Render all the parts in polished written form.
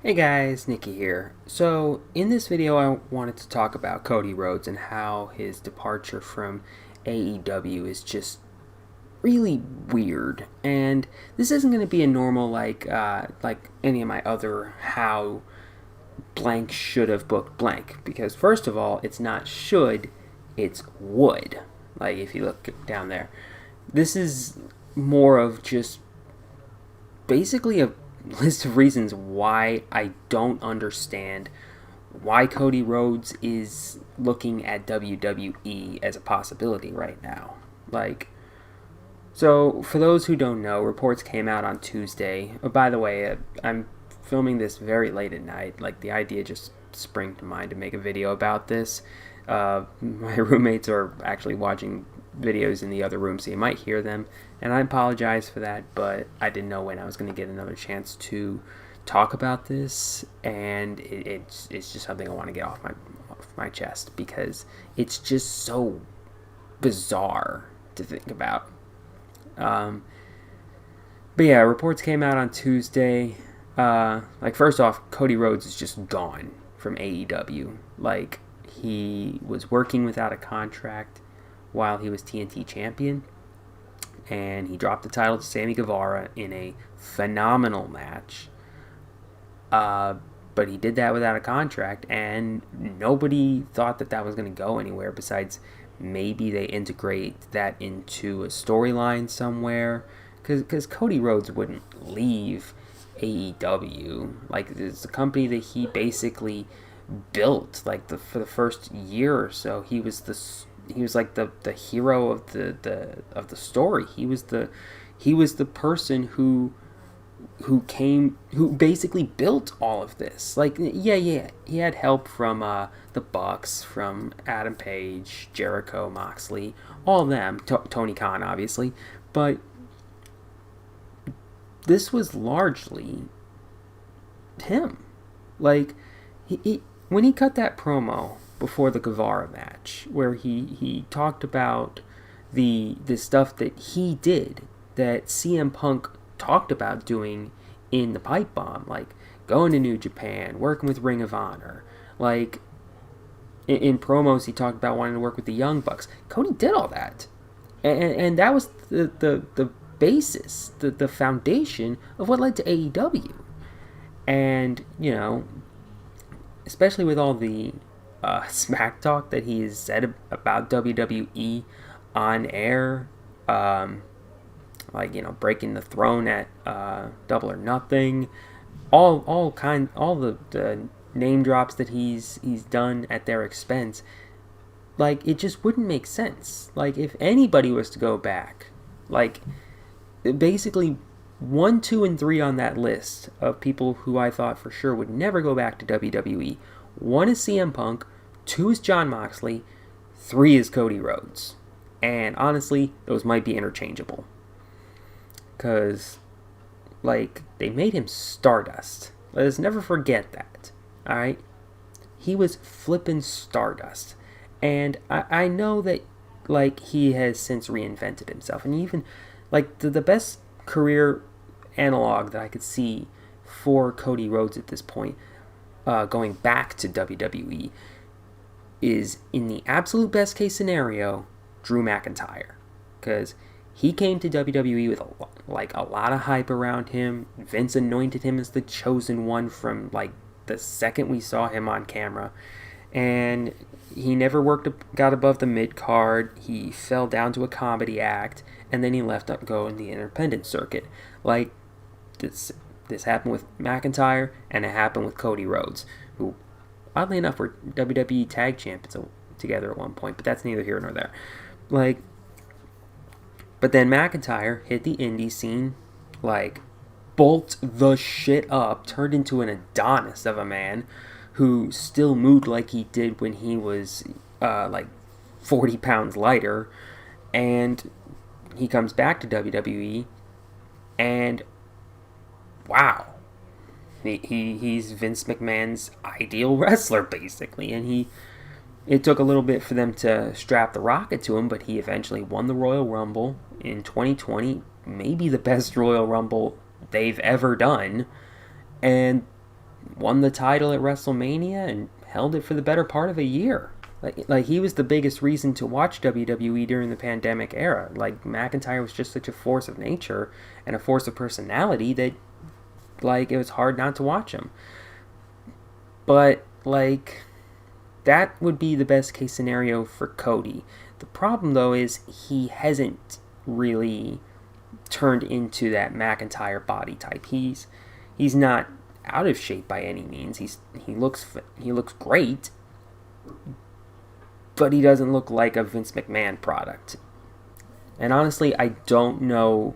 Hey guys, Nikki here. So, in this video, I wanted to talk about Cody Rhodes and how his departure from AEW is just really weird. And this isn't going to be a normal like any of my other how blank should have booked blank, because first of all, it's not should, it's would. Like if you look down there, this is more of just basically a list of reasons why I don't understand why Cody Rhodes is looking at WWE as a possibility right now. So for those who don't know, reports came out on Tuesday. Oh, by the way, I'm filming this very late at night. Like, the idea just sprang to mind to make a video about this. My roommates are actually watching videos in the other room, so you might hear them, and I apologize for that, but I didn't know when I was going to get another chance to talk about this, and it's just something I want to get off my chest, because it's just so bizarre to think about. But yeah, reports came out on Tuesday. First off, Cody Rhodes is just gone from AEW. Like, he was working without a contract while he was TNT champion, and he dropped the title to Sammy Guevara in a phenomenal match. But he did that without a contract, and nobody thought that was going to go anywhere besides maybe they integrate that into a storyline somewhere, because Cody Rhodes wouldn't leave AEW. Like, it's a company that he basically built for the first year or so. He was like the hero of the story. He was the person who basically built all of this. Like, yeah, he had help from the Bucks, from Adam Page, Jericho, Moxley, all of them, Tony Khan obviously, but this was largely him. Like, he when he cut that promo before the Guevara match, where he talked about the stuff that he did that CM Punk talked about doing in the Pipe Bomb, like going to New Japan, working with Ring of Honor. Like, in promos, he talked about wanting to work with the Young Bucks. Cody did all that, and that was the basis, the foundation of what led to AEW. And, especially with all the smack talk that he has said about WWE on air, breaking the throne at Double or Nothing, all the name drops that he's done at their expense. Like, it just wouldn't make sense. Like, if anybody was to go back, like, basically 1, 2, and 3 on that list of people who I thought for sure would never go back to WWE. 1 is CM Punk, 2 is Jon Moxley, 3 is Cody Rhodes. And honestly, those might be interchangeable. Because, like, they made him Stardust. Let us never forget that. Alright? He was flippin' Stardust. And I know that, like, he has since reinvented himself. And even, like, the best career analog that I could see for Cody Rhodes at this point, going back to WWE, is, in the absolute best case scenario, Drew McIntyre. Because he came to WWE with a lot of hype around him. Vince anointed him as the chosen one from, like, the second we saw him on camera. And he never got above the mid-card. He fell down to a comedy act, and then he left to go in the independent circuit. Like, this happened with McIntyre, and it happened with Cody Rhodes, who, oddly enough, were WWE Tag Champions together at one point, but that's neither here nor there. Like, but then McIntyre hit the indie scene, like, bolt the shit up, turned into an Adonis of a man who still moved like he did when he was, 40 pounds lighter, and he comes back to WWE, and wow, he's Vince McMahon's ideal wrestler, basically. And it took a little bit for them to strap the rocket to him, but he eventually won the Royal Rumble in 2020, maybe the best Royal Rumble they've ever done. And won the title at WrestleMania and held it for the better part of a year. Like he was the biggest reason to watch WWE during the pandemic era. Like McIntyre was just such a force of nature and a force of personality that like it was hard not to watch him. But like that would be the best case scenario for Cody. The problem though is he hasn't really turned into that McIntyre body type. He's not out of shape by any means. He looks great, but he doesn't look like a Vince McMahon product. And honestly, I don't know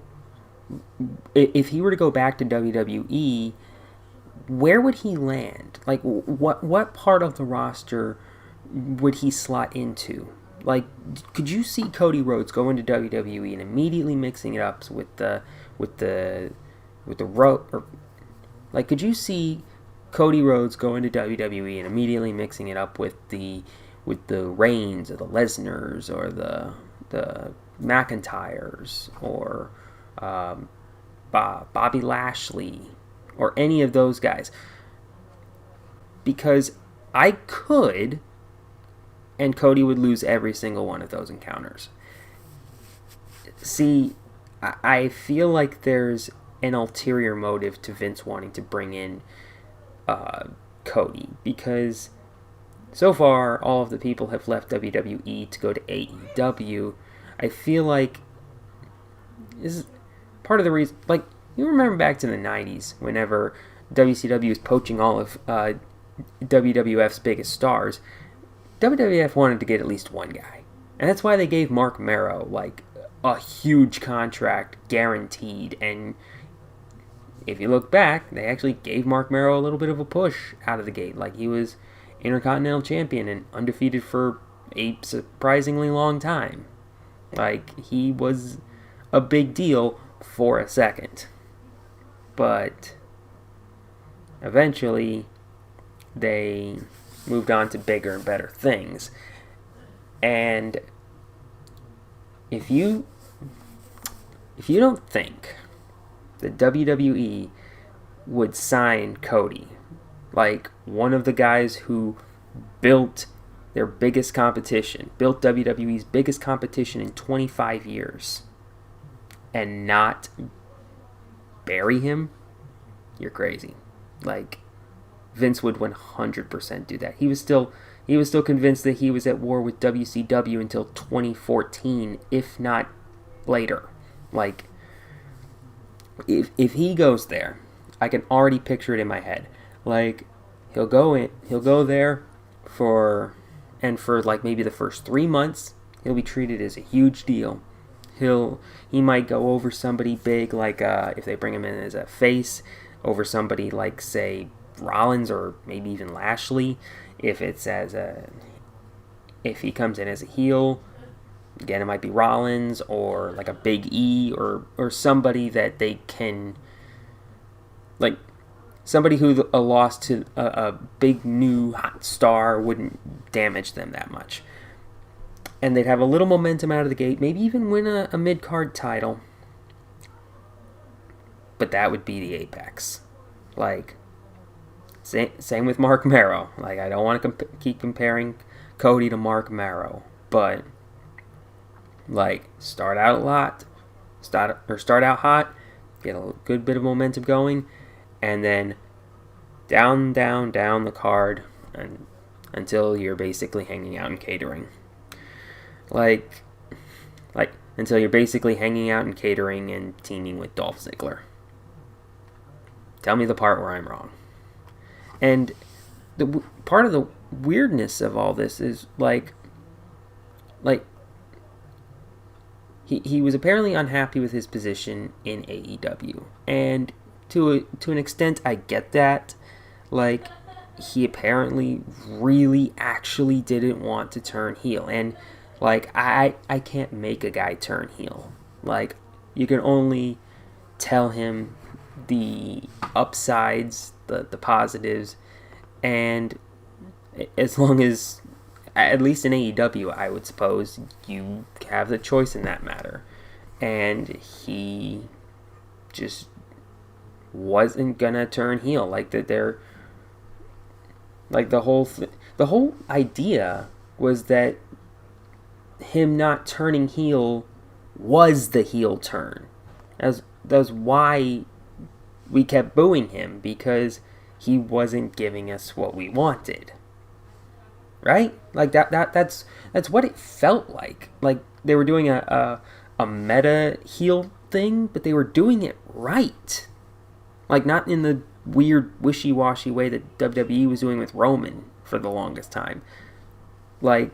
if he were to go back to WWE, where would he land? Like, what part of the roster would he slot into? Like, could you see Cody Rhodes go into WWE and immediately mixing it up with the Road? Like, could you see Cody Rhodes go into WWE and immediately mixing it up with the Reigns or the Lesnars or the McIntyres or Bobby Lashley or any of those guys? Because I could, and Cody would lose every single one of those encounters. See, I feel like there's an ulterior motive to Vince wanting to bring in Cody, because so far all of the people have left WWE to go to AEW. I feel like this is part of the reason. Like, you remember back to the 90s whenever WCW was poaching all of WWF's biggest stars. WWF wanted to get at least one guy, and that's why they gave Mark Marrow like a huge contract guaranteed. And if you look back, they actually gave Mark Marrow a little bit of a push out of the gate. Like, he was Intercontinental Champion and undefeated for a surprisingly long time. Like, he was a big deal for a second, but eventually they moved on to bigger and better things. And if you don't think that WWE would sign Cody, like one of the guys who built their biggest competition, built WWE's biggest competition in 25 years, and not bury him, you're crazy. Like, Vince would 100% do that. He was still convinced that he was at war with WCW until 2014, if not later. Like, if he goes there, I can already picture it in my head. Like, he'll go there for like maybe the first 3 months, he'll be treated as a huge deal. He might go over somebody big, like if they bring him in as a face, over somebody like, say, Rollins or maybe even Lashley. If he comes in as a heel, again, it might be Rollins or like a Big E or somebody that they can, like, somebody who a loss to a big new hot star wouldn't damage them that much. And they'd have a little momentum out of the gate, maybe even win a mid-card title. But that would be the apex. Like, same with Mark Marrow. Like, I don't want to keep comparing Cody to Mark Marrow, but like, start out hot, get a good bit of momentum going, and then down the card until you're basically hanging out and catering. Like until you're basically hanging out and catering and teaming with Dolph Ziggler. Tell me the part where I'm wrong. And the part of the weirdness of all this is like he was apparently unhappy with his position in AEW, and to an extent I get that. Like, he apparently really actually didn't want to turn heel, and like I can't make a guy turn heel. Like, you can only tell him the upsides, the positives, and as long as, at least in AEW, I would suppose, you have the choice in that matter. And he just wasn't gonna turn heel. Like, that Like the whole idea was that him not turning heel was the heel turn. That's why we kept booing him, because he wasn't giving us what we wanted. Right? Like that's what it felt like. Like they were doing a meta heel thing, but they were doing it right. Like not in the weird wishy-washy way that WWE was doing with Roman for the longest time. Like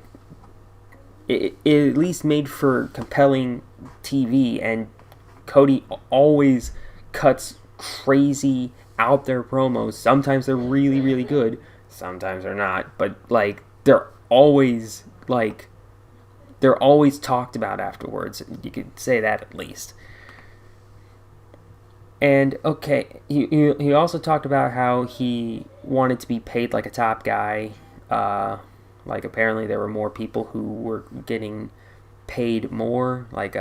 it at least made for compelling TV, and Cody always cuts crazy out there promos. Sometimes they're really, really good, sometimes they're not, but like they're always talked about afterwards. You could say that at least. And okay, he also talked about how he wanted to be paid like a top guy. Like apparently there were more people who were getting paid more. Like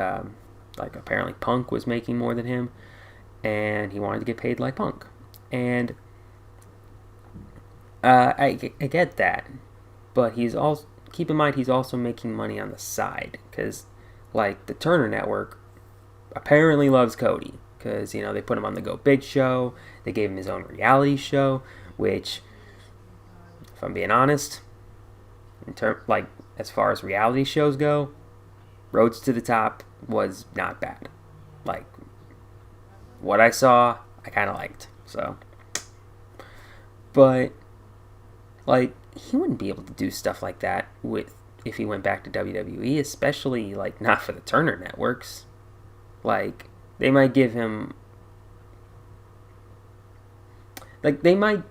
apparently Punk was making more than him, and he wanted to get paid like Punk. And I get that, but he's also, keep in mind, he's also making money on the side, because like the Turner Network apparently loves Cody, because they put him on the Go Big show. They gave him his own reality show, which, if I'm being honest, as far as reality shows go, Rhodes to the Top was not bad. Like what I saw, I kind of liked. So, but like he wouldn't be able to do stuff like that if he went back to WWE, especially like not for the Turner Networks. Like they might give him, like they might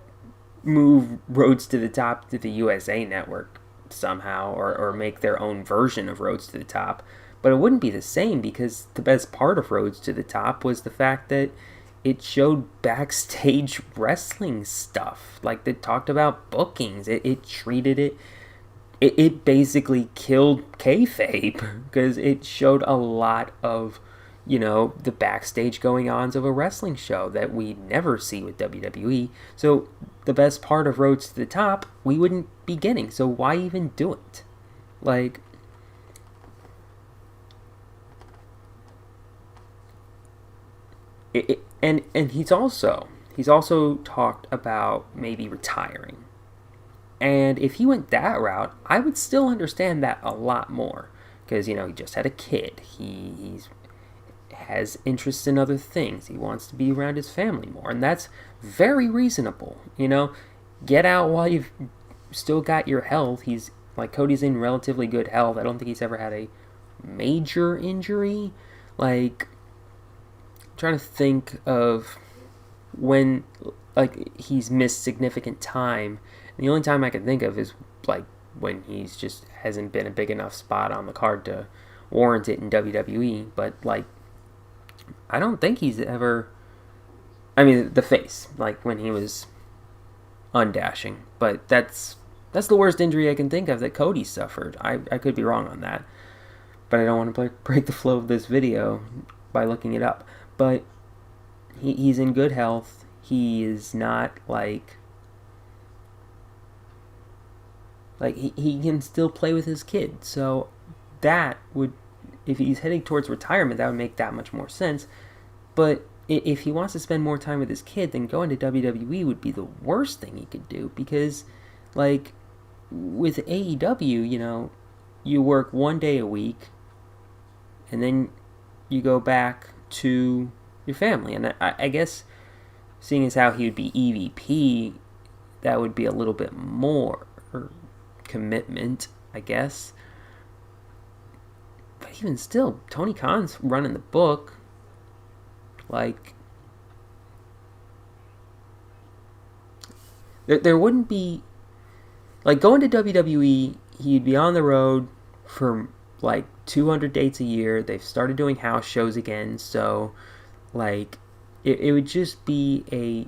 move Rhodes to the Top to the USA Network somehow, or make their own version of Rhodes to the Top. But it wouldn't be the same, because the best part of Rhodes to the Top was the fact that it showed backstage wrestling stuff. Like they talked about bookings. It treated it basically killed kayfabe, because it showed a lot of the backstage going-ons of a wrestling show that we never see with WWE. So the best part of Rhodes to the Top, we wouldn't be getting. So why even do it? Like, and he's also talked about maybe retiring. And if he went that route, I would still understand that a lot more, because he just had a kid. He's has interests in other things. He wants to be around his family more, and that's very reasonable. Get out while you've still got your health. He's like, Cody's in relatively good health. I don't think he's ever had a major injury. Like, I'm trying to think of when like he's missed significant time. And the only time I can think of is like when he's just hasn't been a big enough spot on the card to warrant it in WWE. But like, I don't think he's ever, I mean, the face, like when he was undashing. But that's the worst injury I can think of that Cody suffered. I could be wrong on that, but I don't want to break the flow of this video by looking it up. But he's in good health. He is not like he can still play with his kid. So that would, if he's heading towards retirement, that would make that much more sense. But if he wants to spend more time with his kid, then going to WWE would be the worst thing he could do, because like with AEW, you work 1 day a week and then you go back to your family. And I guess, seeing as how he would be EVP, that would be a little bit more commitment, I guess. But even still, Tony Khan's running the book. Like, there wouldn't be, like, going to WWE, he'd be on the road for like 200 dates a year. They've started doing house shows again, so like it would just be a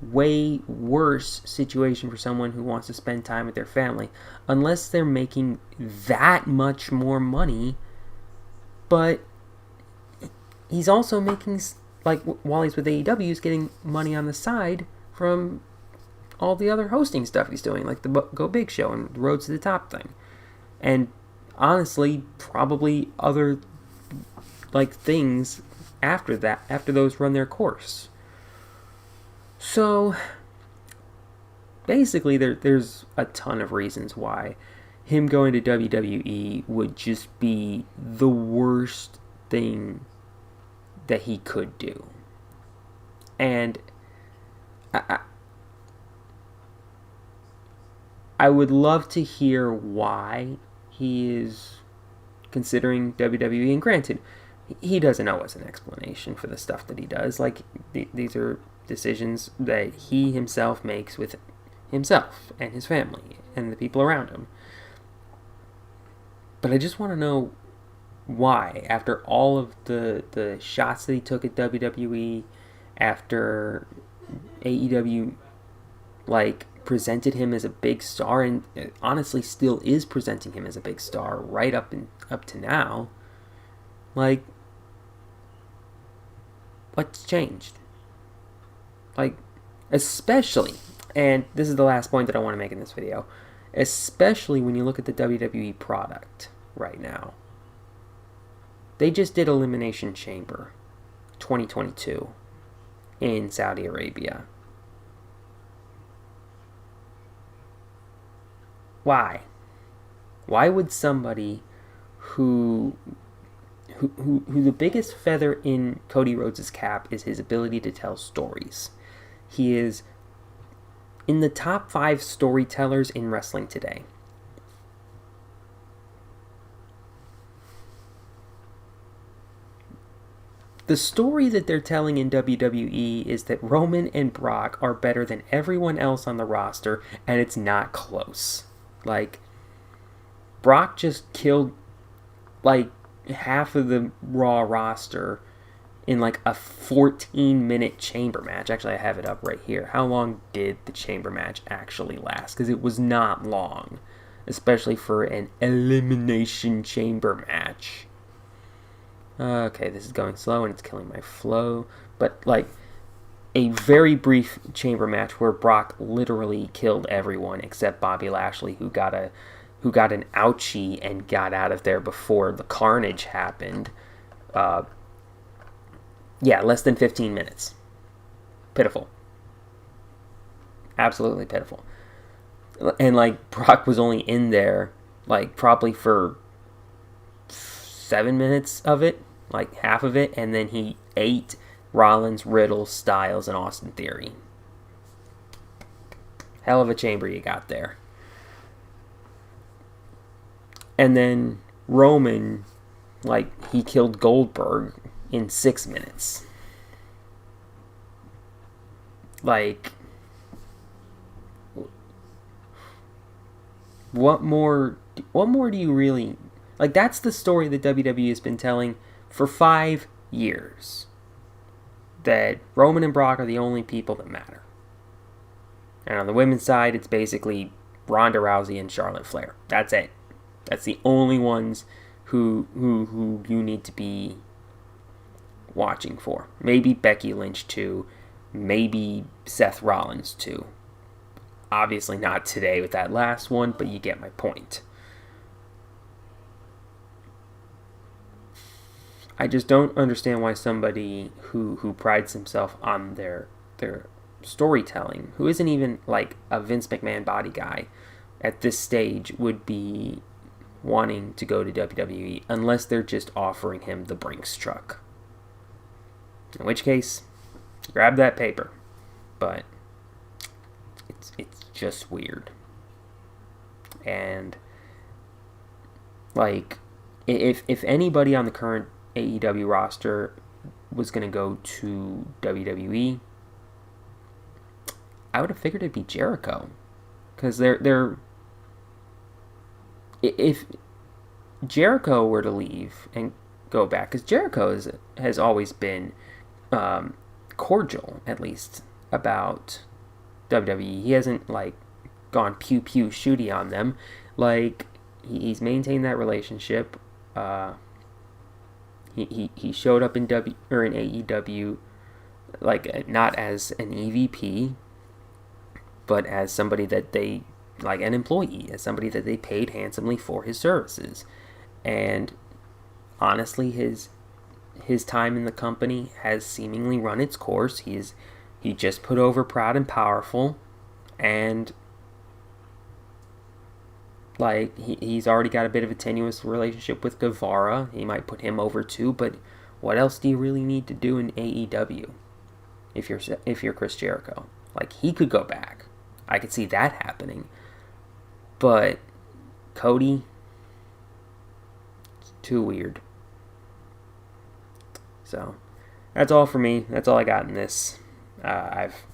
way worse situation for someone who wants to spend time with their family, unless they're making that much more money. But he's also making, like, while he's with AEW, he's getting money on the side from all the other hosting stuff he's doing, like the Go Big Show and the Road to the Top thing. And honestly, probably other like things after that, after those run their course. So basically, there's a ton of reasons why him going to WWE would just be the worst thing that he could do. And I would love to hear why he is considering WWE. And granted, he doesn't owe us an explanation for the stuff that he does. Like, these are decisions that he himself makes with himself and his family and the people around him. But I just want to know why, after all of the shots that he took at WWE, after AEW like presented him as a big star, and honestly still is presenting him as a big star right up to now, like, what's changed? Like, especially, and this is the last point that I want to make in this video, especially when you look at the WWE product right now. They just did Elimination Chamber 2022 in Saudi Arabia. Why? Why would somebody who the biggest feather in Cody Rhodes' cap is his ability to tell stories? He is in the top 5 storytellers in wrestling today. The story that they're telling in WWE is that Roman and Brock are better than everyone else on the roster, and it's not close. Like, Brock just killed, like, half of the Raw roster in, like, a 14-minute chamber match. Actually, I have it up right here. How long did the chamber match actually last? Because it was not long, especially for an elimination chamber match. Okay, this is going slow and it's killing my flow. But, like, a very brief chamber match where Brock literally killed everyone except Bobby Lashley, who got an ouchie and got out of there before the carnage happened. Less than 15 minutes. Pitiful. Absolutely pitiful. And, like, Brock was only in there, like, probably for 7 minutes of it, like half of it, and then he ate Rollins, Riddle, Styles, and Austin Theory. Hell of a chamber you got there. And then Roman, like, he killed Goldberg in 6 minutes. Like, what more do you really... Like, that's the story that WWE has been telling for 5 years. That Roman and Brock are the only people that matter. And on the women's side, it's basically Ronda Rousey and Charlotte Flair. That's it. That's the only ones who you need to be watching for. Maybe Becky Lynch too. Maybe Seth Rollins too. Obviously not today with that last one, but you get my point. I just don't understand why somebody who prides himself on their storytelling, who isn't even like a Vince McMahon body guy at this stage, would be wanting to go to WWE unless they're just offering him the Brinks truck. In which case, grab that paper. But it's just weird. And like, if anybody on the current AEW roster was going to go to WWE, I would have figured it'd be Jericho, because they're if Jericho were to leave and go back, because Jericho has always been cordial, at least, about WWE. He hasn't like gone pew pew shooty on them. Like, he's maintained that relationship. He showed up in AEW, like, not as an EVP, but as somebody that they, like an employee, as somebody that they paid handsomely for his services. And honestly, his time in the company has seemingly run its course. He just put over Proud and Powerful, and like he's already got a bit of a tenuous relationship with Guevara. He might put him over too, but what else do you really need to do in AEW if you're Chris Jericho? Like, he could go back. I could see that happening. But Cody, it's too weird. So that's all for me. That's all I got in this. I've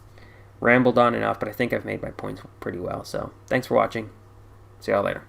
rambled on enough, but I think I've made my points pretty well. So thanks for watching. See y'all later.